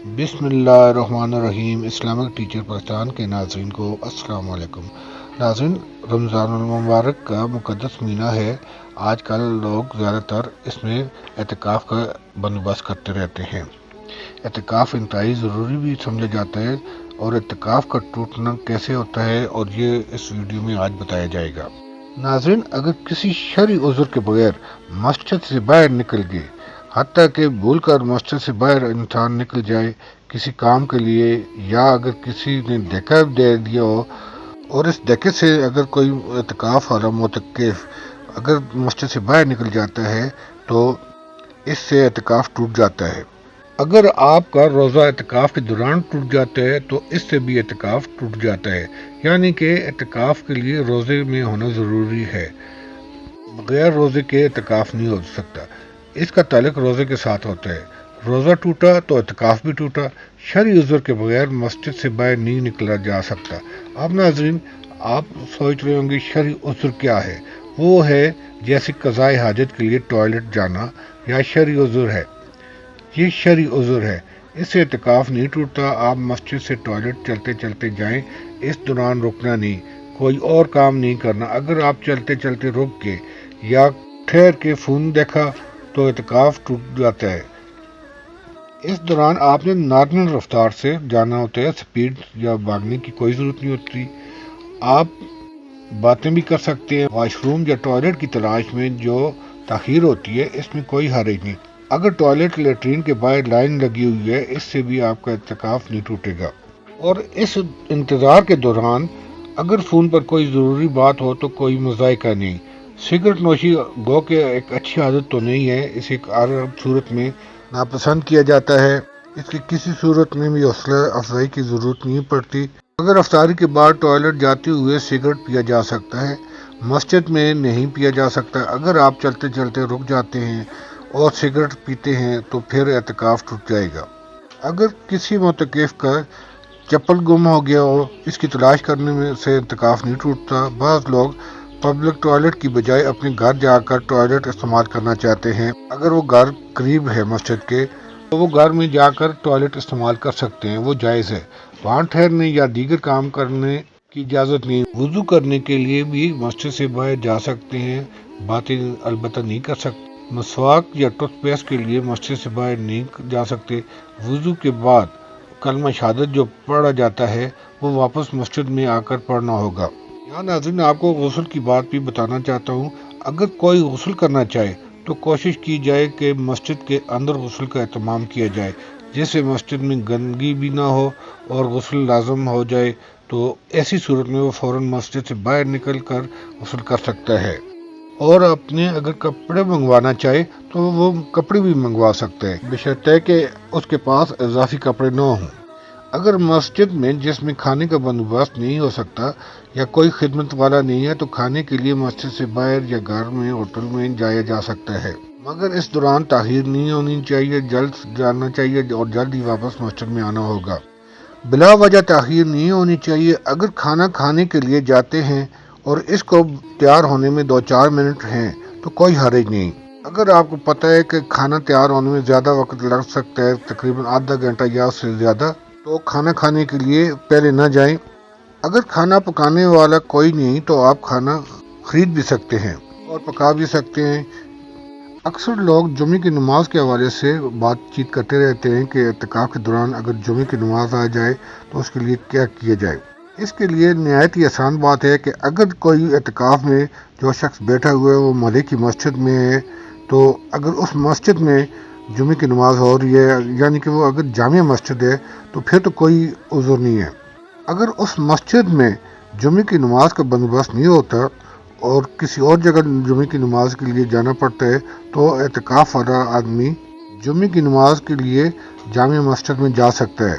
بسم اللہ الرحمن الرحیم۔ اسلامک ٹیچر پاکستان کے ناظرین کو السلام علیکم۔ ناظرین، رمضان المبارک کا مقدس مہینہ ہے۔ آج کل لوگ زیادہ تر اس میں اعتکاف کا بندوبست کرتے رہتے ہیں۔ اعتکاف انتہائی ضروری بھی سمجھا جاتا ہے، اور اعتکاف کا ٹوٹنا کیسے ہوتا ہے اور یہ اس ویڈیو میں آج بتایا جائے گا۔ ناظرین، اگر کسی شرعی عذر کے بغیر مسجد سے باہر نکل گئے، حتیٰ کہ بھول کر مسجد سے باہر انسان نکل جائے کسی کام کے لیے، یا اگر کسی نے دھکا دے دیا ہو اور اس دھکے سے اگر کوئی اعتکاف والا معتکف اگر مسجد سے باہر نکل جاتا ہے تو اس سے اعتکاف ٹوٹ جاتا ہے۔ اگر آپ کا روزہ اعتکاف کے دوران ٹوٹ جاتا ہے تو اس سے بھی اعتکاف ٹوٹ جاتا ہے، یعنی کہ اعتکاف کے لیے روزے میں ہونا ضروری ہے۔ بغیر روزے کے اعتکاف نہیں ہو سکتا۔ اس کا تعلق روزے کے ساتھ ہوتا ہے۔ روزہ ٹوٹا تو اعتکاف بھی ٹوٹا۔ شرعی عذر کے بغیر مسجد سے باہر نہیں نکلا جا سکتا۔ اب ناظرین، آپ سوچ رہے ہوں گے شرعی عذر کیا ہے؟ وہ ہے جیسے قضاء حاجت کے لیے ٹوائلٹ جانا یا شرعی عذر ہے۔ یہ شرعی عذر ہے، اس سے اعتکاف نہیں ٹوٹتا۔ آپ مسجد سے ٹوائلٹ چلتے چلتے جائیں، اس دوران رکنا نہیں، کوئی اور کام نہیں کرنا۔ اگر آپ چلتے چلتے رک گئے یا ٹھہر کے فون دیکھا تو اعتکاف ٹوٹ جاتا ہے۔ اس دوران آپ نے نارمل رفتار سے جانا ہوتا ہے، سپیڈ یا بھاگنے کی کوئی ضرورت نہیں ہوتی۔ آپ باتیں بھی کر سکتے ہیں۔ واش روم یا ٹوائلٹ کی تلاش میں جو تاخیر ہوتی ہے اس میں کوئی حرج نہیں۔ اگر ٹوائلٹ لیٹرین کے باہر لائن لگی ہوئی ہے، اس سے بھی آپ کا اعتکاف نہیں ٹوٹے گا۔ اور اس انتظار کے دوران اگر فون پر کوئی ضروری بات ہو تو کوئی مذائقہ نہیں۔ سگریٹ نوشی گو کہ ایک اچھی عادت تو نہیں ہے، اسے ہر صورت میں ناپسند کیا جاتا ہے۔ اس کی کسی صورت میں بھی حوصلہ افزائی کی ضرورت نہیں پڑتی۔ اگر افطاری کے بعد ٹوائلٹ جاتے ہوئے سگریٹ پیا جا سکتا ہے، مسجد میں نہیں پیا جا سکتا۔ اگر آپ چلتے چلتے رک جاتے ہیں اور سگریٹ پیتے ہیں تو پھر اعتکاف ٹوٹ جائے گا۔ اگر کسی معتکف کا چپل گم ہو گیا ہو، اس کی تلاش کرنے میں سے اعتکاف نہیں ٹوٹتا۔ بعض لوگ پبلک ٹوائلٹ کی بجائے اپنے گھر جا کر ٹوائلٹ استعمال کرنا چاہتے ہیں۔ اگر وہ گھر قریب ہے مسجد کے تو وہ گھر میں جا کر ٹوائلٹ استعمال کر سکتے ہیں، وہ جائز ہے۔ وہاں ٹھہرنے یا دیگر کام کرنے کی اجازت نہیں۔ وضو کرنے کے لیے بھی مسجد سے باہر جا سکتے ہیں، باتیں البتہ نہیں کر سکتے۔ مسواک یا ٹوتھ پیسٹ کے لیے مسجد سے باہر نہیں جا سکتے۔ وضو کے بعد کلمہ شہادت جو پڑھا جاتا ہے وہ واپس مسجد میں آ کر پڑھنا ہوگا۔ یہاں ناظرین آپ کو غسل کی بات بھی بتانا چاہتا ہوں۔ اگر کوئی غسل کرنا چاہے تو کوشش کی جائے کہ مسجد کے اندر غسل کا اہتمام کیا جائے، جس سے مسجد میں گندگی بھی نہ ہو اور غسل لازم ہو جائے تو ایسی صورت میں وہ فوراً مسجد سے باہر نکل کر غسل کر سکتا ہے۔ اور اپنے اگر کپڑے منگوانا چاہے تو وہ کپڑے بھی منگوا سکتا ہے، بشرطے کہ اس کے پاس اضافی کپڑے نہ ہوں۔ اگر مسجد میں جس میں کھانے کا بندوبست نہیں ہو سکتا یا کوئی خدمت والا نہیں ہے تو کھانے کے لیے مسجد سے باہر یا گھر میں ہوٹل میں جایا جا سکتا ہے، مگر اس دوران تاخیر نہیں ہونی چاہیے، جلد جانا چاہیے اور جلد ہی واپس مسجد میں آنا ہوگا۔ بلا وجہ تاخیر نہیں ہونی چاہیے۔ اگر کھانا کھانے کے لیے جاتے ہیں اور اس کو تیار ہونے میں 2-4 منٹ ہیں تو کوئی حرج نہیں۔ اگر آپ کو پتہ ہے کہ کھانا تیار ہونے میں زیادہ وقت لگ سکتا ہے، تقریباً آدھا گھنٹہ یا اس سے زیادہ، تو کھانا کھانے کے لیے پہلے نہ جائیں۔ اگر کھانا پکانے والا کوئی نہیں تو آپ کھانا خرید بھی سکتے ہیں اور پکا بھی سکتے ہیں۔ اکثر لوگ جمعے کی نماز کے حوالے سے بات چیت کرتے رہتے ہیں کہ اعتکاف کے دوران اگر جمعے کی نماز آ جائے تو اس کے لیے کیا کیا جائے۔ اس کے لیے نہایت ہی آسان بات ہے کہ اگر کوئی اعتکاف میں جو شخص بیٹھا ہوا ہے وہ محلے کی مسجد میں ہے تو اگر اس مسجد میں جمعے کی نماز ہو رہی ہے، یعنی کہ وہ اگر جامع مسجد ہے تو پھر تو کوئی عذر نہیں ہے۔ اگر اس مسجد میں جمعے کی نماز کا بندوبست نہیں ہوتا اور کسی اور جگہ جمعے کی نماز کے لیے جانا پڑتا ہے تو اعتکاف والا آدمی جمعے کی نماز کے لیے جامع مسجد میں جا سکتا ہے،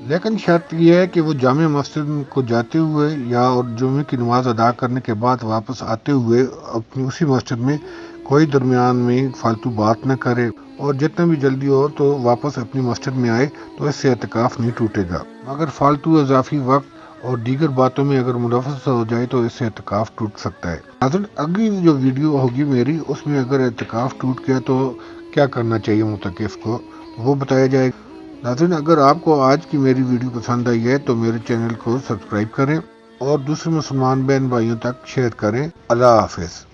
لیکن شرط یہ ہے کہ وہ جامع مسجد کو جاتے ہوئے یا اور جمعے کی نماز ادا کرنے کے بعد واپس آتے ہوئے اپنی اسی مسجد میں کوئی درمیان میں فالتو بات نہ کرے، اور جتنا بھی جلدی ہو تو واپس اپنی مسجد میں آئے تو اس سے اعتکاف نہیں ٹوٹے گا۔ مگر فالتو اضافی وقت اور دیگر باتوں میں اگر ملوث ہو جائے تو اس سے اعتکاف ٹوٹ سکتا ہے۔ ناظرین، اگلی جو ویڈیو ہوگی میری، اس میں اگر اعتکاف ٹوٹ گیا تو کیا کرنا چاہیے معتکف کو وہ بتایا جائے گا۔ ناظرین، اگر آپ کو آج کی میری ویڈیو پسند آئی ہے تو میرے چینل کو سبسکرائب کریں اور دوسرے مسلمان بہن بھائیوں تک شیئر کریں۔ اللہ حافظ۔